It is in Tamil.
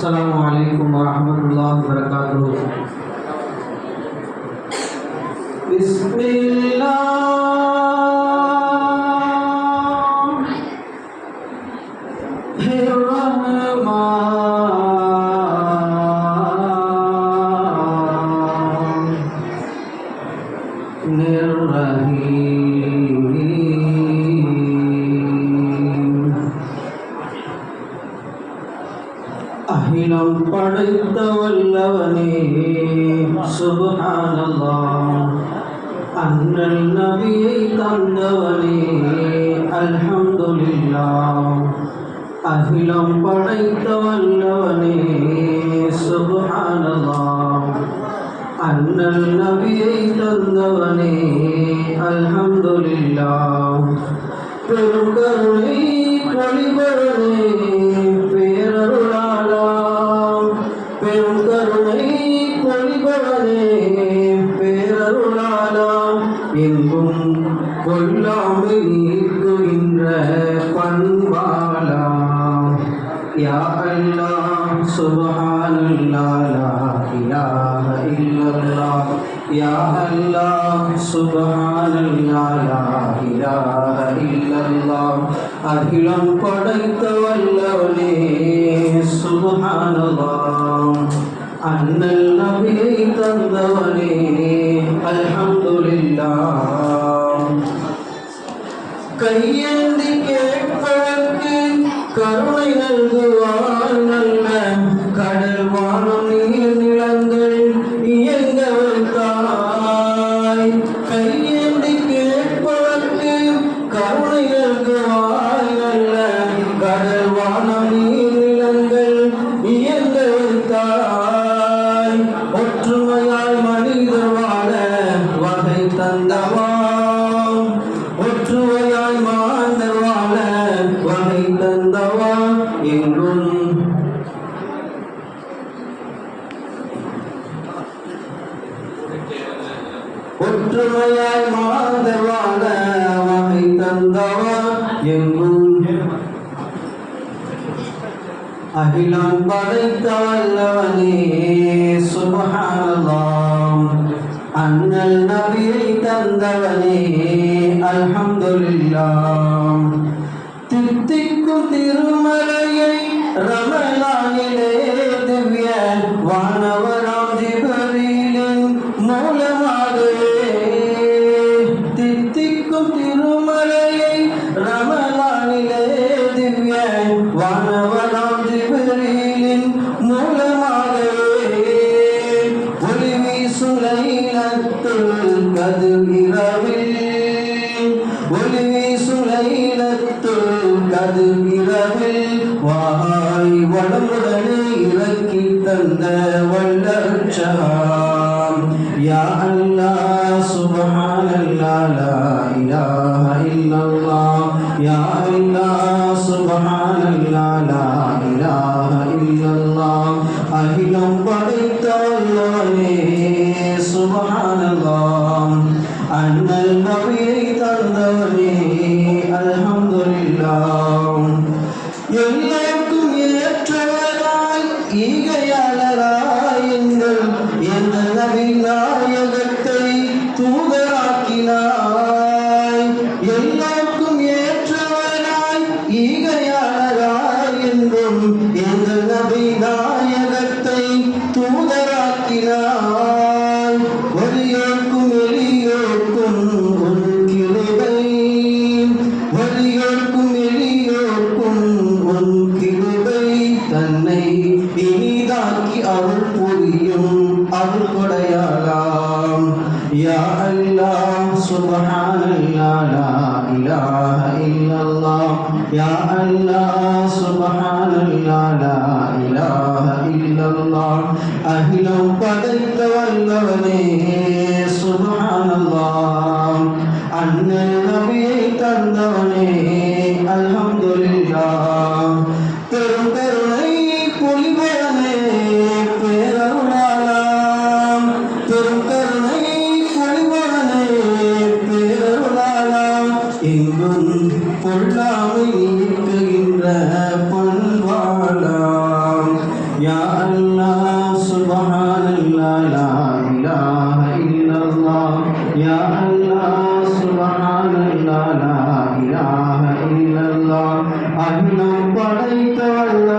Assalamualaikum warahmatullahi wabarakatuh. அகிலம் படைத்த வல்லவனே சுப்ஹானல்லாஹ். அண்ணல் நபியை தந்தவனே அல்ஹம்துலில்லாஹ். அகிலம் படைத்த வல்லவனே சுப்ஹானல்லாஹ். அண்ணல் நபியை தந்தவனே அல்ஹம்துலில்லாஹ். பெருங்கருணை பொழிபவனே பேரருளாளாம். பெருங்கருணை பொழிபவனே பேரருளாளாம். எங்கும் கொல்லாமை நீக்குகின்ற பண்பாளாம். யா அல்லாஹ் சுப்ஹானல்லாஹ் லா இலாஹ இல்லல்லாஹ். யா அல்லாஹ் சுப்ஹானல்லாஹ் லா இலாஹ இல்லல்லாஹ். அகிலம் படைத்த வல்லவனே சுப்ஹானல்லாஹ். அண்ணல் நபியை தந்தவனே அல்ஹம்துலில்லாஹ். கையேந்தி கேட்பதற்கு கருணை நல்குவான் நல்ல கடல் வானம் நீர் நிலங்கள் இயங்க வைத்தாய். கையேந்தி கேட்பதற்கு கருணை நல்குவான் நல்ல கடல் வானம் நீர் நிலங்கள் இயங்க வைத்தாய். ஒற்றுமையாய் மனிதர் வாழ வகை தந்தவாம். ஒற்றுமையாய் மாந்தர் வாழ வகை தந்தவா. எங்கும் ஒற்றுமையாய் மாந்தர் வாழ வகை தந்தவா. எங்கும் அகிலம் படைத்த வல்லவனே சுப்ஹானல்லாஹ். அண்ணல் நபியை தந்தவனே அல்ஹம்துலில்லாஹ். தித்திக்கும் திருமலையை ரமலானிலே திவ்ய வானவராம் ஜிப்ரீலின் மூலமாகவே. தித்திக்கும் திருமலையை ரமலானிலே திவ்ய வானவராம் ஜிப்ரீலின் மூலமாகவே. ஒளி வீசும் லைலத்துல் கத்ர் இரவில். ஒளி வீசும் லைலத்துல் கத்ர் இரவில். வாய் வளமுடனே இறக்கி தந்த வல்லர்ஷம். யா அல்லாஹ் சுப்ஹானல்லாஹ் லா இலாஹ இல்லல்லாஹ். யா அல்லாஹ் சுப்ஹானல்லாஹ் லா இலாஹ இல்லல்லாஹ். அகிலம் படைத்த வல்லவனே சுப்ஹானல்லாஹ். அண்ணல் நபியை தந்தவனே அல்ஹம்துலில்லாஹ். எல்லாருக்கும் ஏற்றவராய் ஈகையாளராய் எங்கள் நபி நாயகத்தை தூதராக்கினாய். எல்லாருக்கும் ஏற்றவராய் ஈகையாளராய் என்றும் எங்கள் நபி நாயகத்தை தூதராக்கினாய். வலியோர்க்கும் எளியோர்க்கும் உன் கிருபை. வலியோர்க்கும் எளியோர்க்கும் உன் கிருபை. தன்னை இனிதாக்கி அருள் புரியும் அருள் கொடையாளாம். யா அல்லாஹ் சுப்ஹானல்லாஹ் லா இலாஹ இல்லல்லாஹ். யா அல்லாஹ் சுப்ஹானல்லாஹ் லா இலாஹ இல்லல்லாஹ். அகிலம் படைத்த வல்லவனே சுப்ஹானல்லாஹ். அண்ணல் நபியை தந்தவனே அல்ஹம்துலில்லாஹ். பெரும் கருணை பொழிபவனே பேரருளாளாம். பெரும் கருணை பொழிபவனே பேரருளாளாம். எங்கும் பொல்லாமை நீக்குகின்ற பண்பாளாம். யா அல்லாஹ் சுப்ஹானல்லாஹ் லா இலாஹ இல்லல்லாஹ் யா அல்லாஹ் சுப்ஹானல்லாஹ் லா இலாஹ இல்லல்லாஹ் அகிலம் படைத்த வல்ல